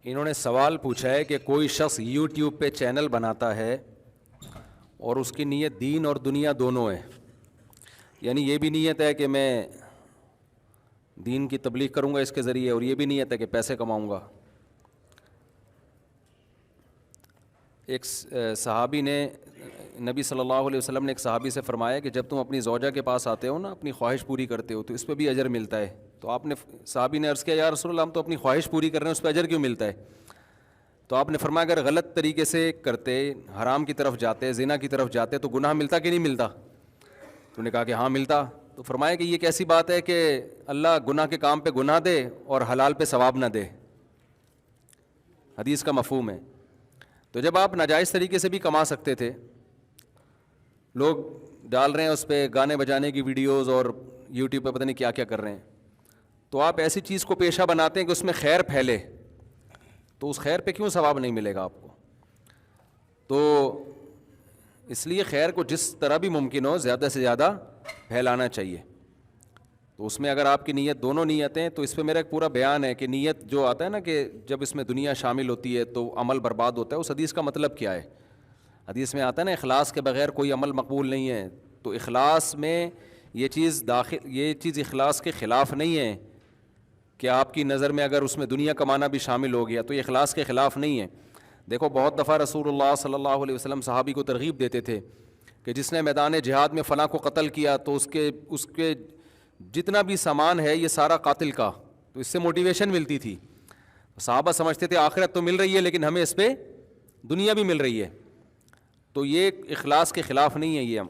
انہوں نے سوال پوچھا ہے کہ کوئی شخص یوٹیوب پہ چینل بناتا ہے اور اس کی نیت دین اور دنیا دونوں ہے، یعنی یہ بھی نیت ہے کہ میں دین کی تبلیغ کروں گا اس کے ذریعے، اور یہ بھی نیت ہے کہ پیسے کماؤں گا۔ ایک صحابی نے، نبی صلی اللہ علیہ وسلم نے ایک صحابی سے فرمایا کہ جب تم اپنی زوجہ کے پاس آتے ہو نا، اپنی خواہش پوری کرتے ہو تو اس پہ بھی اجر ملتا ہے۔ تو آپ نے، صحابی نے عرض کیا یا رسول اللہ ہم تو اپنی خواہش پوری کر رہے ہیں، اس پہ اجر کیوں ملتا ہے؟ تو آپ نے فرمایا اگر غلط طریقے سے کرتے، حرام کی طرف جاتے، زنا کی طرف جاتے تو گناہ ملتا کہ نہیں ملتا؟ تو انہوں نے کہا کہ ہاں ملتا۔ تو فرمایا کہ یہ کیسی بات ہے کہ اللہ گناہ کے کام پہ گناہ دے اور حلال پہ ثواب نہ دے؟ حدیث کا مفہوم ہے۔ تو جب آپ ناجائز طریقے سے بھی کما سکتے تھے، لوگ ڈال رہے ہیں اس پہ گانے بجانے کی ویڈیوز اور یوٹیوب پہ پتہ نہیں کیا کیا کر رہے ہیں، تو آپ ایسی چیز کو پیشہ بناتے ہیں کہ اس میں خیر پھیلے، تو اس خیر پہ کیوں ثواب نہیں ملے گا آپ کو؟ تو اس لیے خیر کو جس طرح بھی ممکن ہو زیادہ سے زیادہ پھیلانا چاہیے۔ تو اس میں اگر آپ کی نیت، دونوں نیتیں، تو اس پہ میرا ایک پورا بیان ہے کہ نیت جو آتا ہے نا کہ جب اس میں دنیا شامل ہوتی ہے تو عمل برباد ہوتا ہے، اس حدیث کا مطلب کیا ہے؟ حدیث میں آتا ہے نا اخلاص کے بغیر کوئی عمل مقبول نہیں ہے، تو اخلاص میں یہ چیز اخلاص کے خلاف نہیں ہے کہ آپ کی نظر میں اگر اس میں دنیا کمانا بھی شامل ہو گیا تو یہ اخلاص کے خلاف نہیں ہے۔ دیکھو بہت دفعہ رسول اللہ صلی اللہ علیہ وسلم صحابی کو ترغیب دیتے تھے کہ جس نے میدان جہاد میں فلاں کو قتل کیا تو اس کے جتنا بھی سامان ہے یہ سارا قاتل کا، تو اس سے موٹیویشن ملتی تھی۔ صحابہ سمجھتے تھے آخرت تو مل رہی ہے لیکن ہمیں اس پہ دنیا بھی مل رہی ہے، تو یہ اخلاص کے خلاف نہیں ہے یہ